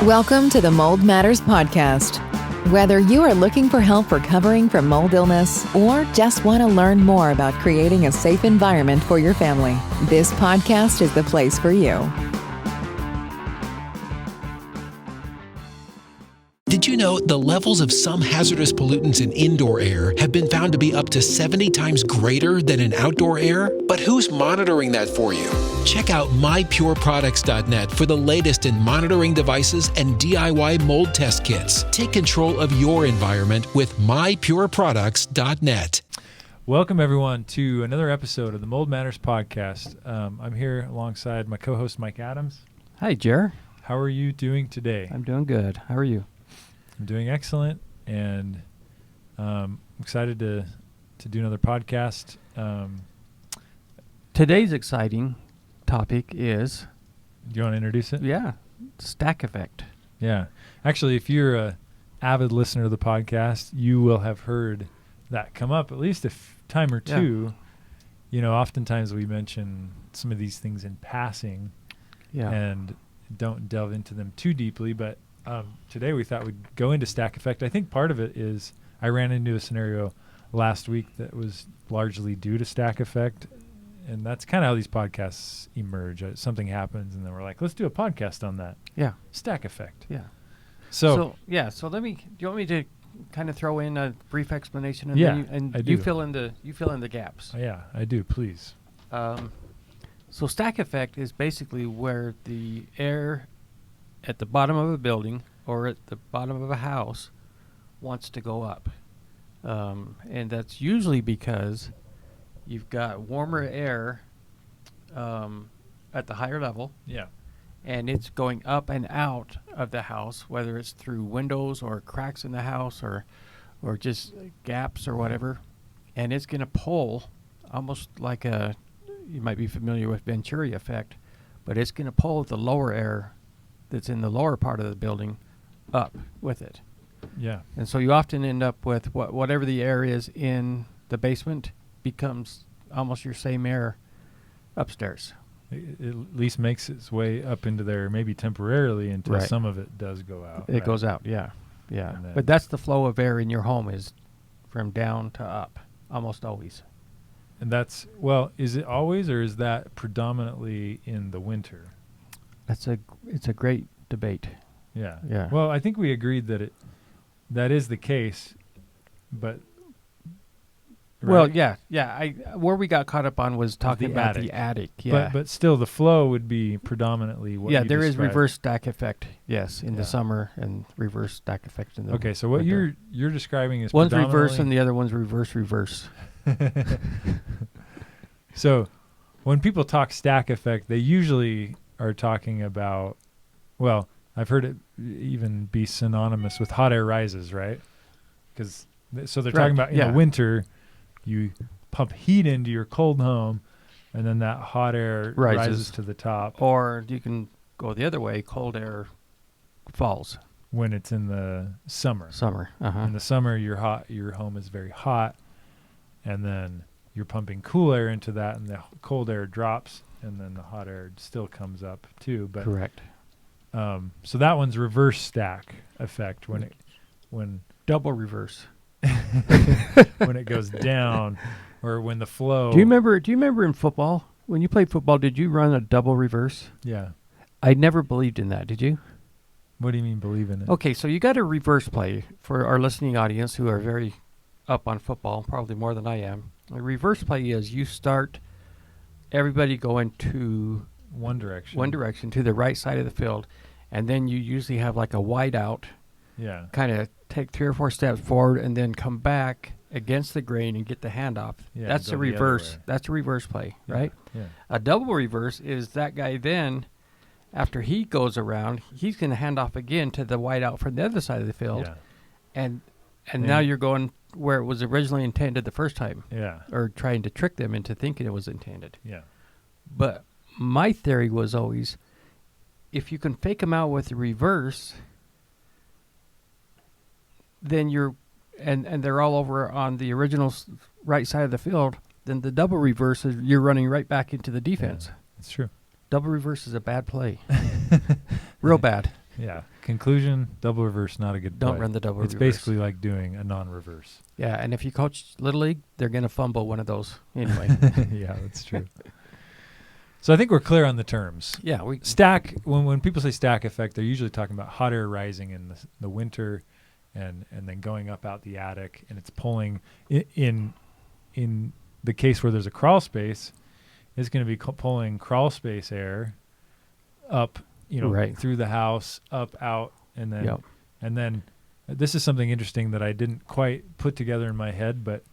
Welcome to the Mold Matters Podcast. Whether you are looking for help recovering from mold illness or just want to learn more about creating a safe environment for your family, this podcast is the place for you. Did you know the levels of some hazardous pollutants in indoor air have been found to be up to 70 times greater than in outdoor air? But who's monitoring that for you? Check out mypureproducts.net for the latest in monitoring devices and DIY mold test kits. Take control of your environment with mypureproducts.net. Welcome, everyone, to another episode of the Mold Matters Podcast. I'm here alongside my co-host, Mike Adams. Hi, Jer. How are you doing today? I'm doing good. How are you? I'm doing excellent, and excited to do another podcast. Today's exciting topic is... Do you want to introduce it? Yeah, stack effect. Yeah. Actually, if you're an avid listener of the podcast, you will have heard that come up at least a time or two. Yeah. You know, oftentimes we mention some of these things in passing and don't delve into them too deeply, but today we thought we'd go into stack effect. I think part of it is I ran into a scenario last week that was largely due to stack effect, and that's kind of how these podcasts emerge. Something happens, and then we're like, let's do a podcast on that. Yeah. Stack effect. Yeah. So So let me. Do you want me to kind of throw in a brief explanation, and Yeah, then I you do. fill in the gaps? Yeah, I do. Please. So stack effect is basically where the air at the bottom of a building or at the bottom of a house wants to go up. And that's usually because you've got warmer air at the higher level, Yeah. and it's going up and out of the house, whether it's through windows or cracks in the house or just gaps or whatever. And it's going to pull almost like you might be familiar with Venturi effect, but it's going to pull the lower air that's in the lower part of the building up with it. Yeah. And so you often end up with whatever the air is in the basement becomes almost your same air upstairs. It at least makes its way up into there, maybe temporarily, until Right. some of it does go out. It right? goes out, yeah. And But that's the flow of air in your home, is from down to up, almost always. And that's, well, is it always, or is that predominantly in the winter? It's a great debate. Yeah. Yeah. Well, I think we agreed that is the case, but. Well, right? yeah. Where we got caught up on was talking the about attic. the attic. Yeah. But still, the flow would be predominantly what yeah, you there is described. reverse stack effect, yes, in Yeah. the summer, and reverse stack effect in the Okay, so what winter. you're describing is One's reverse predominantly- and the other one's reverse. So, when people talk stack effect, they usually are talking about, well, I've heard it even be synonymous with hot air rises, right? So they're talking Right, about in yeah. the winter, you pump heat into your cold home, and then that hot air rises to the top Or you can go the other way, cold air falls. when it's in the summer. Summer. Uh-huh. In the summer, your home is very hot, and then you're pumping cool air into that, and the cold air drops, and then the hot air still comes up too. But Correct. so that one's reverse stack effect when Double reverse. when it goes down, or when the flow. Do you remember in football, when you played football, did you run a double reverse? Yeah. I never believed in that, did you? What do you mean believe in it? Okay, so you got a reverse play for our listening audience who are very up on football, probably more than I am. A reverse play is you start everybody going to One direction. one direction to the right side of the field, and then you usually have like a wide out, Yeah. kind of take 3 or 4 steps forward and then come back against the grain and get the handoff. Yeah, That's go a the other reverse. way. That's a reverse play, Yeah, right? Yeah. A double reverse is that guy then, after he goes around, he's going to hand off again to the wide out from the other side of the field, Yeah. and And- now you're going where it was originally intended the first time, Yeah. or trying to trick them into thinking it was intended. Yeah. But my theory was always, if you can fake them out with the reverse, then you're, and they're all over on the original right side of the field, then the double reverse is you're running right back into the defense. Yeah, it's true. Double reverse is a bad play. Real bad. Yeah. Conclusion, double reverse, not a good Don't play. run the double It's reverse. basically like doing a non-reverse. Yeah, and if you coach Little League, they're going to fumble one of those anyway. Yeah, that's true. So I think we're clear on the terms. Yeah, we Stack, when people say stack effect, they're usually talking about hot air rising in the winter and then going up out the attic, and it's pulling in the case where there's a crawl space, it's going to be pulling crawl space air up, Right. through the house, up, out, and then Yep. and then this is something interesting that I didn't quite put together in my head, but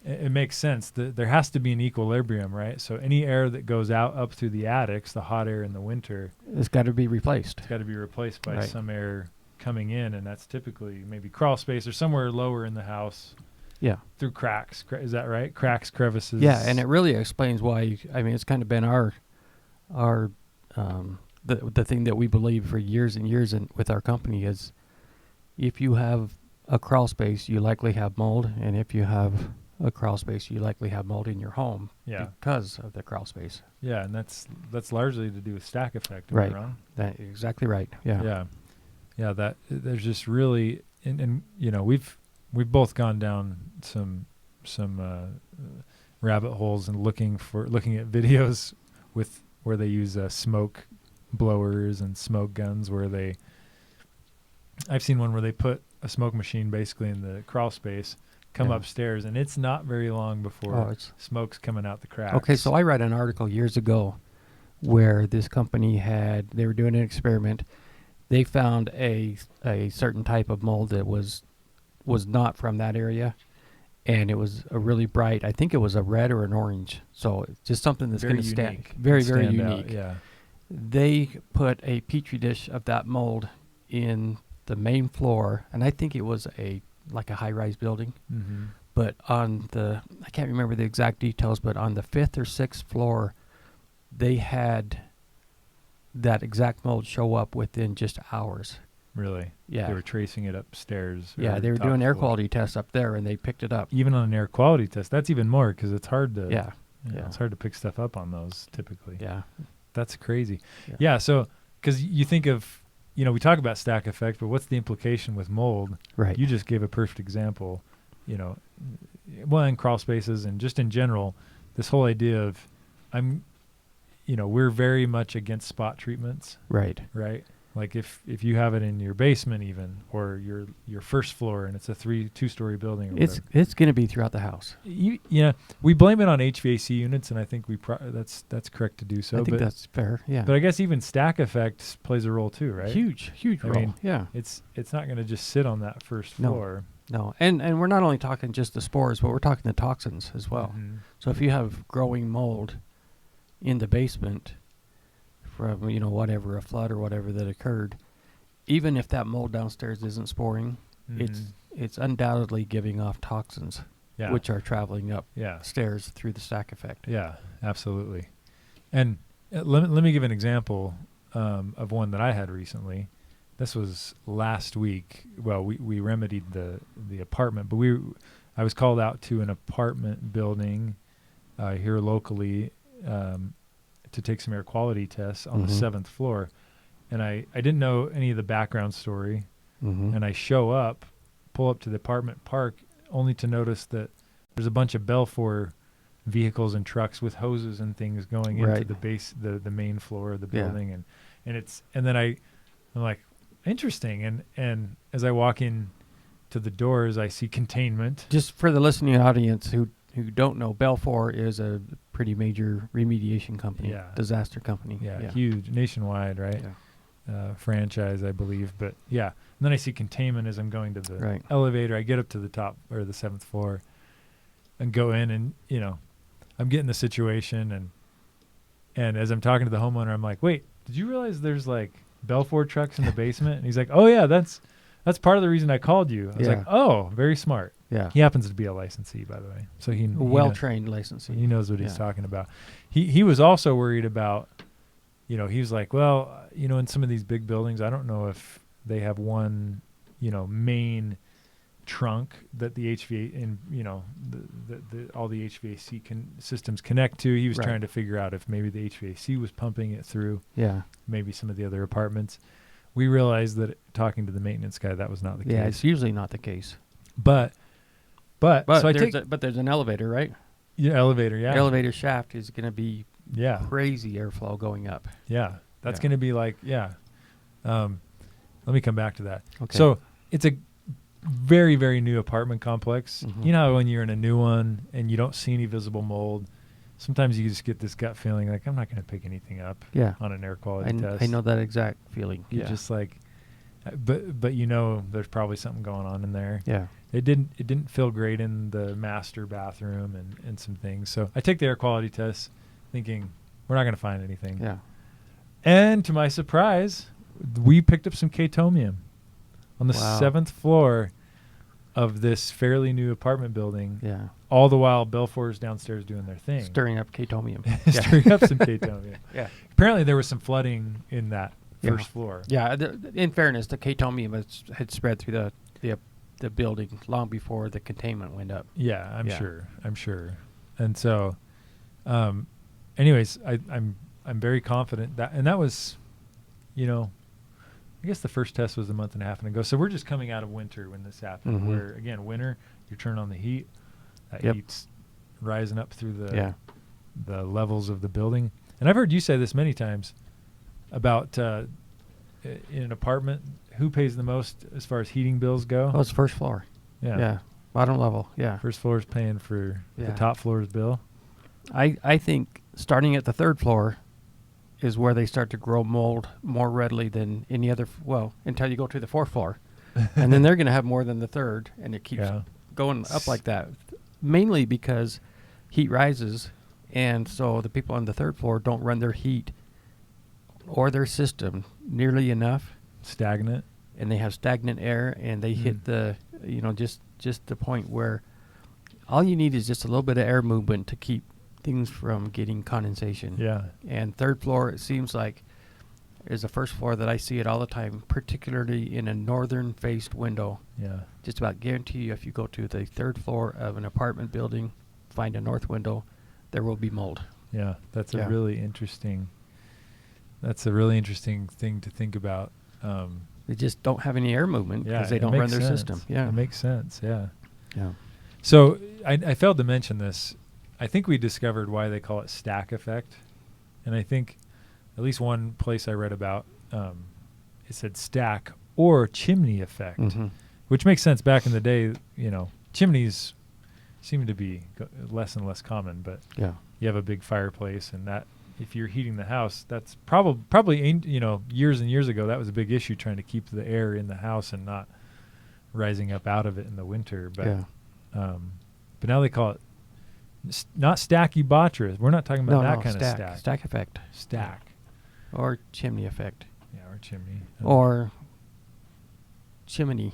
it makes sense. There has to be an equilibrium, right? So any air that goes out up through the attics, the hot air in the winter, it's got to be replaced. it's got to be replaced by Right. some air coming in, and that's typically maybe crawl space or somewhere lower in the house Yeah. through cracks. Is that right? Cracks, crevices. Yeah, and it really explains why. I mean, it's kind of been our the thing that we believe for years and years with our company is, if you have a crawl space, you likely have mold, and if you have a crawl space, you likely have mold in your home. Yeah. Because of the crawl space. Yeah, and that's largely to do with stack effect. Am Right. I wrong? That exactly right. Yeah. Yeah. That there's just really, and we've both gone down some rabbit holes and looking at videos where they use smoke blowers and smoke guns I've seen one where they put a smoke machine basically in the crawl space, come Yeah. upstairs, and it's not very long before smoke's coming out the cracks. Okay, so I read an article years ago where this company they were doing an experiment. They found a certain type of mold that was not from that area, and it was a really bright, I think it was a red or an orange. So it's just something that's Very going to stand unique. very Stand out, unique. yeah. They put a petri dish of that mold in the main floor, and I think it was like a high-rise building. Mm-hmm. But I can't remember the exact details, but on the 5th or 6th floor, they had that exact mold show up within just hours. Really? Yeah. They were tracing it upstairs. Yeah, or they were top doing air floor. quality tests up there, and they picked it up. Even on an air quality test, that's even more because it's hard to. Yeah. Yeah. It's hard to pick stuff up on those typically. Yeah. That's crazy. Yeah. Yeah. So, because you think of, we talk about stack effect, but what's the implication with mold? Right. You just gave a perfect example, in crawl spaces and just in general, this whole idea of we're very much against spot treatments, Right. right? Like if you have it in your basement even, or your first floor and it's a 2-story building or whatever. It's going to be throughout the house. We blame it on HVAC units, and I think that's correct to do so. I think that's fair. Yeah. But I guess even stack effect plays a role too, right? Huge I role. mean, yeah. It's not going to just sit on that first No. floor. No. And we're not only talking just the spores, but we're talking the toxins as well. Mhm. So if you have growing mold in the basement from, whatever, a flood or whatever that occurred, even if that mold downstairs isn't sporing, Mhm. it's undoubtedly giving off toxins, Yeah. which are traveling up Yeah. stairs through the stack effect. Yeah, absolutely. And let me give an example of one that I had recently. This was last week. Well, we remedied the apartment, but I was called out to an apartment building here locally to take some air quality tests on the 7th floor. And I didn't know any of the background story. Mm-hmm. And I pull up to the apartment park, only to notice that there's a bunch of Belfour vehicles and trucks with hoses and things going into Right. the base, the main floor of the Yeah. building. And then I'm like, interesting. And as I walk in to the doors, I see containment. Just for the listening audience who don't know, Belfour is a pretty major remediation company, Yeah. disaster company. Yeah, huge, nationwide, right? Yeah. Franchise, I believe. But yeah, and then I see containment as I'm going to the Right. elevator. I get up to the top or the 7th floor and go in, and I'm getting the situation, and as I'm talking to the homeowner, I'm like, wait, did you realize there's like Belfour trucks in the basement? And he's like, oh yeah, that's part of the reason I called you. I was like, oh, very smart. Yeah. He happens to be a licensee, by the way, so he Well-trained licensee. he knows what he's Yeah. talking about. He was also worried about, he was like, well, in some of these big buildings, I don't know if they have one, main trunk that the all the HVAC systems connect to. He was Right. trying to figure out if maybe the HVAC was pumping it through Yeah. maybe some of the other apartments. we realized that talking to the maintenance guy, that was not the case. Yeah, it's usually not the case. But so I But there's an elevator, right? yeah, elevator, yeah. Elevator shaft is going to be Yeah. crazy airflow going up. Yeah. That's Yeah. going to be like, let me come back to that. Okay. So it's a very, very new apartment complex. Mhm. You know how when you're in a new one and you don't see any visible mold, sometimes you just get this gut feeling like, I'm not going to pick anything up Yeah. on an air quality test. I know that exact feeling. You're just like, but you know there's probably something going on in there. Yeah. It didn't feel great in the master bathroom and some things. So I take the air quality test thinking we're not going to find anything. Yeah. And to my surprise, we picked up some Chatomium on the Wow. 7th floor of this fairly new apartment building. Yeah. All the while Belfour's downstairs doing their thing. Stirring up Chatomium. Stirring up some Chatomium. Yeah. Apparently there was some flooding in that first floor. Yeah. In fairness, the Chatomium had spread through the building long before the containment went up. Yeah, I'm sure. And so, anyways, I'm very confident that was, I guess the first test was a month and a half ago. So we're just coming out of winter when this happened. Mhm. Where again, winter, you turn on the heat, that Yep. heat's rising up through Yeah. the levels of the building. And I've heard you say this many times about in an apartment, who pays the most as far as heating bills go? Oh, it's first floor. Yeah. Bottom level. Yeah. First floor is paying for the Yeah. top floor's bill. I think starting at the third floor is where they start to grow mold more readily than any other. Until you go to the fourth floor, and then they're going to have more than the third, and it keeps going up like that. Mainly because heat rises, and so the people on the third floor don't run their heat or their system nearly enough, Stagnant. and they have stagnant air, and they hit the just the point where all you need is just a little bit of air movement to keep things from getting condensation. Yeah. And third floor, it seems like, is the first floor that I see it all the time, particularly in a northern faced window. Yeah. Just about guarantee you, if you go to the third floor of an apartment building, find a north window, there will be mold. Yeah. That's Yeah. a really interesting thing to think about. They just don't have any air movement because they it don't makes run their sense. system. Yeah. It makes sense. Yeah. Yeah. So I failed to mention this. I think we discovered why they call it stack effect. And I think at least one place I read about, it said stack or chimney effect, Mhm. which makes sense. Back in the day, chimneys seem to be less and less common, but Yeah. you have a big fireplace, and that if you're heating the house, that's probably years and years ago, that was a big issue, trying to keep the air in the house and not rising up out of it in the winter. But but now they call it not stachybotrys. We're not talking about that kind of stack. Stack effect. Stack. Or chimney effect. Yeah, or chimney. Or chimney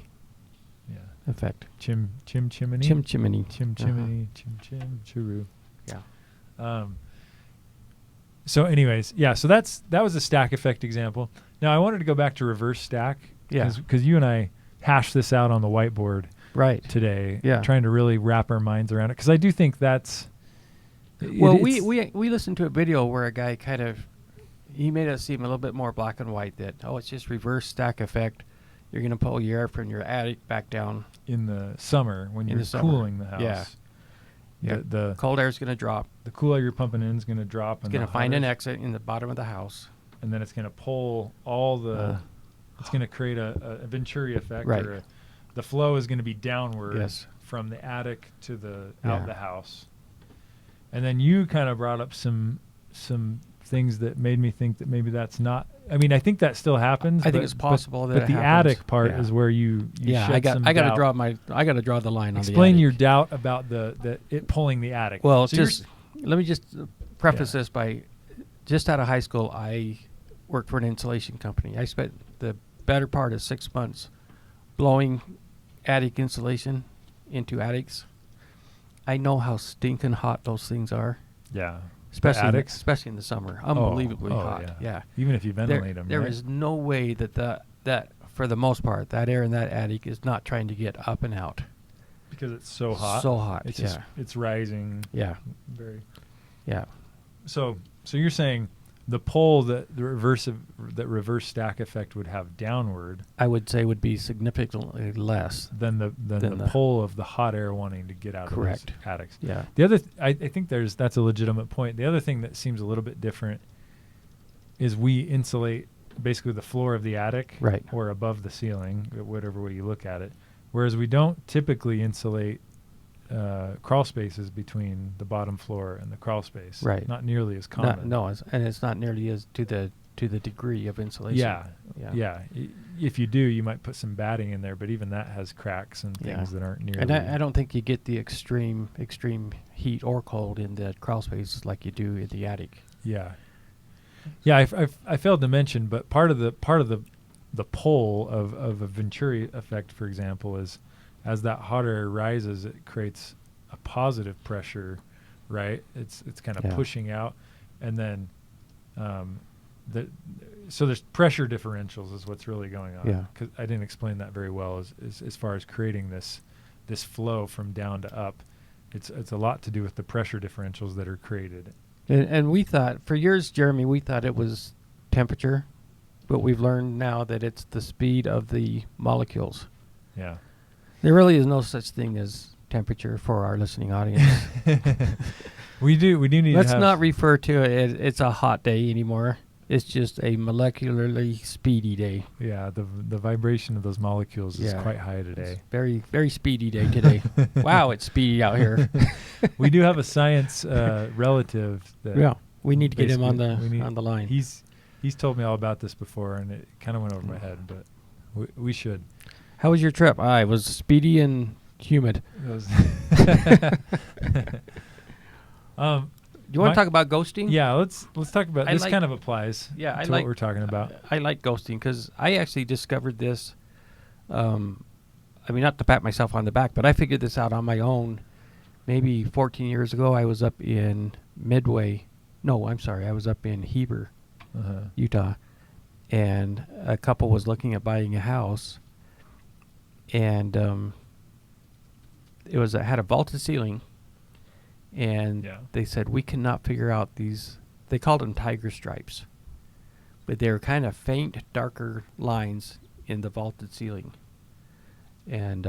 yeah, effect. chimney. Chimney. Chimney. Uh-huh. Churu. Yeah. So anyways, so that was a stack effect example. Now I wanted to go back to reverse stack. Yeah. Because you and I hashed this out on the whiteboard Right. today. Yeah. Trying to really wrap our minds around it. Because I do think that's... Well, we listened to a video where a guy he made it seem a little bit more black and white, that, it's just reverse stack effect. You're going to pull your air from your attic back down. in the summer when In you're the summer. cooling the house. Yeah. Yeah. The Cold air is going to drop. the cool air you're pumping in is going to drop. It's going to find an exit in the bottom of the house. and then it's going to pull all the... it's going to create a Venturi effect. Right. Or the flow is going to be downward Yes. from the attic to the Yeah. out the house. And then you kind of brought up some things that made me think that maybe that's not... I mean, I think that still happens. I think but- it's possible that But it the happens. attic part Yeah. is where you Yeah, shed some I got to doubt. draw the line on the Explain attic. your doubt about the it pulling the attic. Well, So you're let me just preface Yeah. this by, just out of high school, I worked for an insulation company. I spent the better part of 6 months blowing attic insulation into attics. I know how stinking hot those things are, yeah. especially attics? especially in the summer. Unbelievably hot. Yeah. Even if you ventilate them, There right? is no way that for the most part, that air in that attic is not trying to get up and out. because it's so hot. So hot. It's yeah. just it's rising. Yeah. Very. Yeah. So you're saying the pull that the reverse stack effect would have downward, I would say would be significantly less than the pull of the hot air wanting to get out of those attics. Yeah. The other, I think that's a legitimate point. The other thing that seems a little bit different is we insulate basically the floor of the attic, right, or above the ceiling, whatever way you look at it. Whereas we don't typically insulate crawl spaces between the bottom floor and the crawl space. Right. Not nearly as common. And it's not nearly as to the degree of insulation. Yeah. If you do, you might put some batting in there, but even that has cracks and things that aren't nearly. And I don't think you get the extreme heat or cold in the crawl spaces like you do in the attic. Yeah. Yeah, I failed to mention, but part of the pull of a Venturi effect, for example, is as that hot air rises, it creates a positive pressure, right? It's kind of pushing out, and then so there's pressure differentials is what's really going on. Yeah. 'Cause I didn't explain that very well as far as creating this flow from down to up. It's a lot to do with the pressure differentials that are created. And we thought, for years, Jeremy, we thought it was temperature, but we've learned now that it's the speed of the molecules. Yeah. There really is no such thing as temperature for our listening audience. We do need Let's to not refer to it, it's a hot day anymore. It's just a molecularly speedy day. Yeah, the vibration of those molecules is quite high today. It's very, very speedy day today. Wow, it's speedy out here. We do have a science relative that we need to get him on the line. He's told me all about this before, and it kind of went over my head, but we should. How was your trip? It was speedy and humid. It was you want to talk about ghosting? Yeah, let's talk about this. Kind of applies to what we're talking about. I like ghosting because I actually discovered this. I mean, not to pat myself on the back, but I figured this out on my own. Maybe 14 years ago, I was up in Midway. No, I'm sorry. I was up in Heber, Utah, and a couple was looking at buying a house, and it had a vaulted ceiling. And they said, we cannot figure out these, they called them tiger stripes, but they were kind of faint, darker lines in the vaulted ceiling. And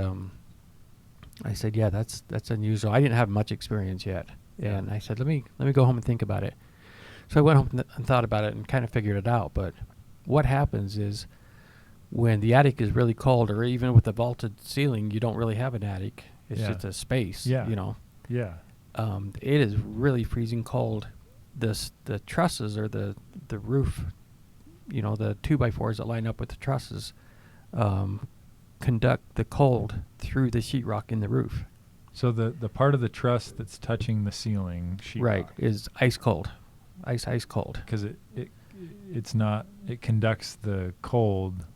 I said, yeah, that's unusual. I didn't have much experience yet. And I said, let me go home and think about it. So I went home and thought about it and kind of figured it out. But what happens is when the attic is really cold, or even with the vaulted ceiling, you don't really have an attic. It's just a space, you know. Yeah. It is really freezing cold. The trusses, or the roof, you know, the 2x4s that line up with the trusses, conduct the cold through the sheetrock in the roof. So the part of the truss that's touching the ceiling sheetrock is ice cold, ice cold. Because it conducts the cold,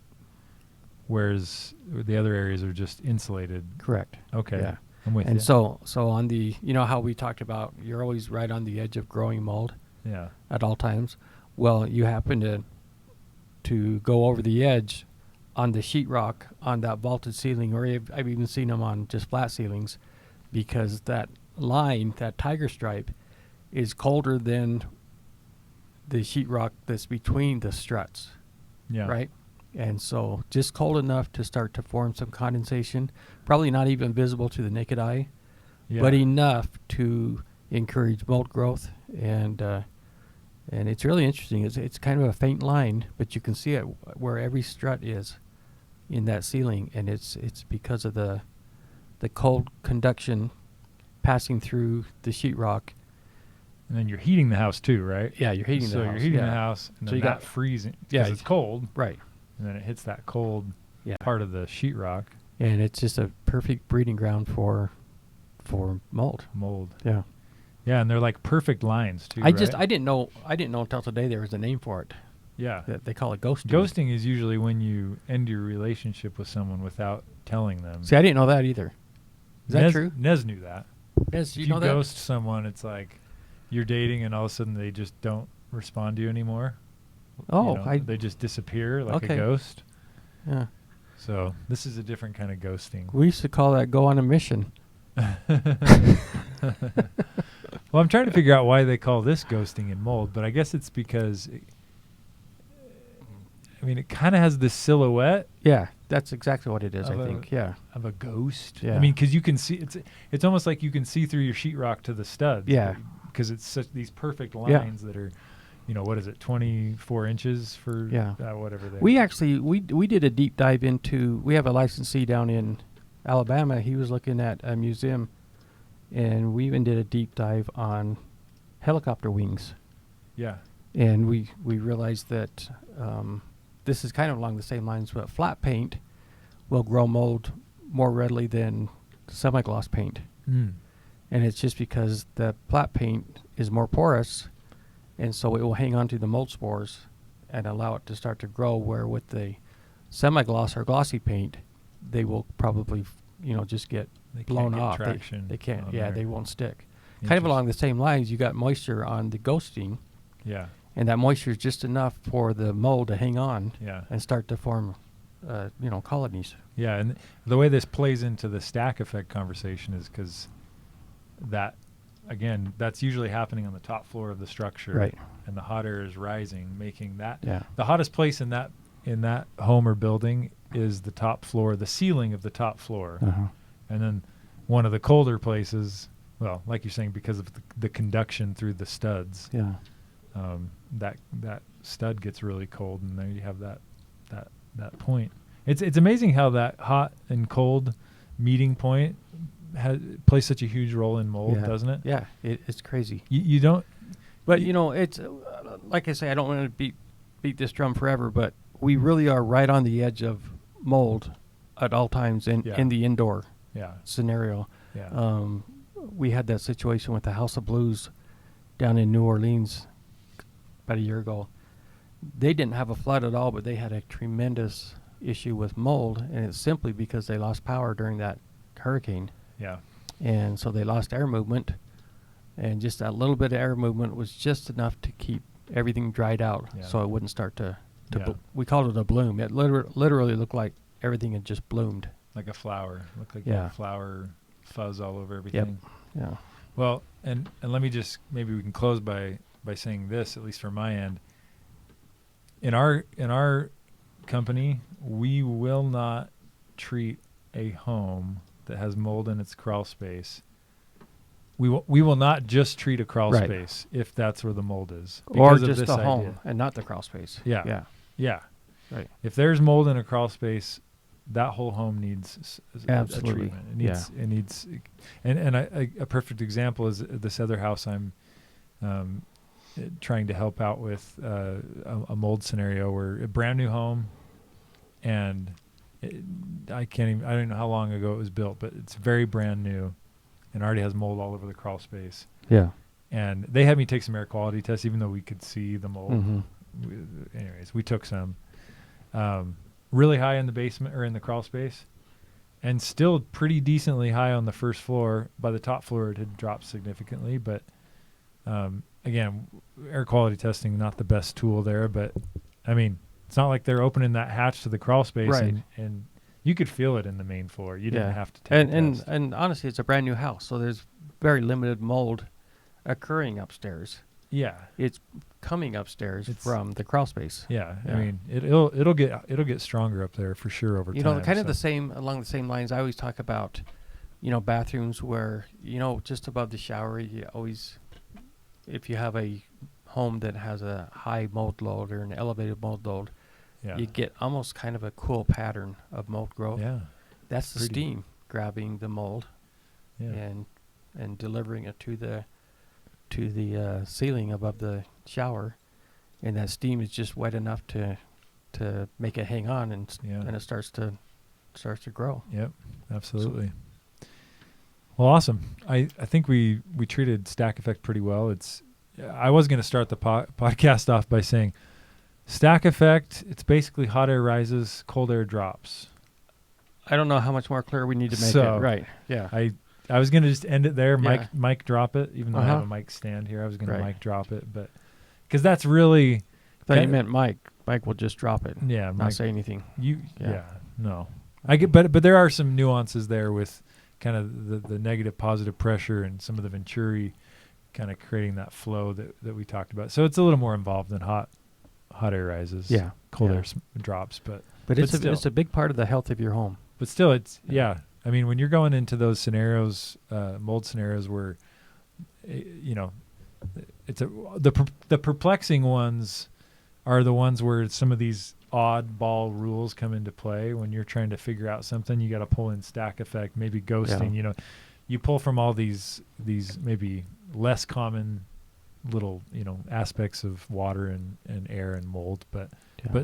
whereas the other areas are just insulated. Correct. Okay. Yeah. I'm with you. And so on the, you know how we talked about you're always right on the edge of growing mold. Yeah. At all times. Well, you happen to go over the edge on the sheetrock on that vaulted ceiling, or I've even seen them on just flat ceilings, because that line, that tiger stripe, is colder than the sheetrock that's between the struts. Yeah. Right? And so just cold enough to start to form some condensation, probably not even visible to the naked eye, but enough to encourage mold growth. And it's really interesting. It's kind of a faint line, but you can see it where every strut is in that ceiling, and it's because of the cold conduction passing through the sheetrock. And then you're heating the house too, right? Yeah, you're heating the house. So you're heating the house, and so you got freezing because it's cold. Right. And then it hits that cold part of the sheetrock. And it's just a perfect breeding ground for mold. Yeah. Yeah, and they're like perfect lines too. I didn't know until today there was a name for it. Yeah. They call it ghosting. Ghosting is usually when you end your relationship with someone without telling them. See, I didn't know that either. Is that true? Nez knew that. Nez, if you ghost someone, it's like you're dating and all of a sudden they just don't respond to you anymore. Oh, you know, they just disappear like a ghost. Yeah. So this is a different kind of ghosting. We used to call that go on a mission. Well, I'm trying to figure out why they call this ghosting and mold, but I guess it's because, it kind of has this silhouette. Yeah, that's exactly what it is, I Of think. Yeah. Of a ghost. Yeah. Because you can see it's almost like you can see through your sheetrock to the studs. Yeah. Because it's such these perfect lines that are, what is it, 24 inches for whatever they. We actually we did a deep dive into. We have a licensee down in Alabama. He was looking at a museum, and we even did a deep dive on helicopter wings. Yeah. And we realized that this is kind of along the same lines, but flat paint will grow mold more readily than semi-gloss paint. Mm. And it's just because the flat paint is more porous, and so it will hang on to the mold spores and allow it to start to grow, where with the semi-gloss or glossy paint, they will probably, just get They blown can't get off. traction They can't. on Yeah, there. they won't stick. Kind of along the same lines, you got moisture on the ghosting, Yeah. and that moisture is just enough for the mold to hang on Yeah. and start to form, colonies. Yeah, and the way this plays into the stack effect conversation is because that, again, that's usually happening on the top floor of the structure, Right. And the hot air is rising, making that Yeah. the hottest place in that home or building is the top floor, the ceiling of the top floor, Uh-huh. and then one of the colder places. Well, like you're saying, because of the conduction through the studs, Yeah. that stud gets really cold, and there you have that point. It's amazing how that hot and cold meeting point plays such a huge role in mold, Yeah. doesn't it? Yeah, it's crazy. You don't, But it's like I say, I don't want to beat this drum forever, but we really are right on the edge of mold at all times in the indoor yeah, scenario. yeah, We had that situation with the House of Blues down in New Orleans about a year ago. They didn't have a flood at all, but they had a tremendous issue with mold, and it's simply because they lost power during that hurricane. yeah, And so they lost air movement, and just that little bit of air movement was just enough to keep everything dried out, Yeah. so it wouldn't start to Yeah. we called it a bloom. It literally looked like everything had just bloomed. like a flower. Looked like Yeah. a flower fuzz all over everything. Yeah. Well, and let me just, maybe we can close by saying this, at least from my end. In our company, we will not treat a home that has mold in its crawl space. We will not just treat a crawl Right. space if that's where the mold is, Or because of just this a idea. home and not the crawl space. Yeah. Yeah. Yeah. Right. If there's mold in a crawl space, that whole home needs a Absolutely. treatment. It needs, and a perfect example is this other house I'm trying to help out with, a mold scenario where a brand new home, and I don't know how long ago it was built, but it's very brand new and already has mold all over the crawl space. Yeah. And they had me take some air quality tests, even though we could see the mold. Mm-hmm. Anyways, we took some really high in the basement or in the crawl space, and still pretty decently high on the first floor. By the top floor, it had dropped significantly. But again, air quality testing, not the best tool there. But I mean, it's not like they're opening that hatch to the crawl space, Right. and you could feel it in the main floor. You didn't have to take a test. And honestly, it's a brand new house, so there's very limited mold occurring upstairs. Yeah. It's coming upstairs It's- from the crawl space. Yeah, Yeah. I mean, it'll get stronger up there for sure over time. Kind of so. the same, along the same lines. I always talk about, bathrooms where, just above the shower, you always, if you have a home that has a high mold load or an elevated mold load, Yeah. you get almost kind of a cool pattern of mold growth. Yeah. That's the Pretty. steam grabbing the mold Yeah. and delivering it to the ceiling above the shower, and that steam is just wet enough to make it hang on, and Yeah. and it starts to grow. Yep, absolutely. Well, awesome. I think we treated stack effect pretty well. I was going to start the podcast off by saying stack effect, it's basically hot air rises, cold air drops. I don't know how much more clear we need to make So, it. Right. Yeah. I was going to just end it there, Yeah. mic drop it, even though I have Uh-huh. a mic stand here. I was going to Right. mic drop it, but because that's really, I thought you that- meant Mike. Mike will just drop it. yeah, Not mic, say anything. yeah, no. I get, but there are some nuances there with kind of the negative positive pressure and some of the Venturi kind of creating that flow that we talked about. So it's a little more involved than hot air rises. Yeah. Cold Yeah. air drops, but it's a big part of the health of your home. But still, it's I mean, when you're going into those scenarios, mold scenarios where, it's the perplexing ones are the ones where some of these oddball rules come into play. When you're trying to figure out something, you got to pull in stack effect, maybe ghosting. Yeah. You pull from all these maybe less common little aspects of water and air and mold, but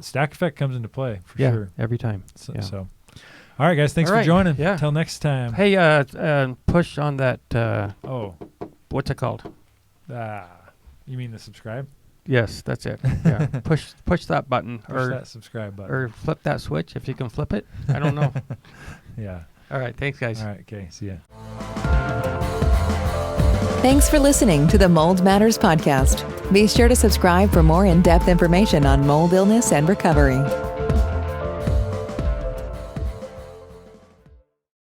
stack effect comes into play for sure every time. So all right, guys, thanks for joining. Till next time. Hey, push on that what's it called? You mean the subscribe? Yes, that's it. Yeah. push that button. Push that subscribe button. Or flip that switch if you can flip it. I don't know. Yeah. All right, thanks guys. All right, okay, see ya. Thanks for listening to the Mold Matters podcast. Be sure to subscribe for more in-depth information on mold illness and recovery.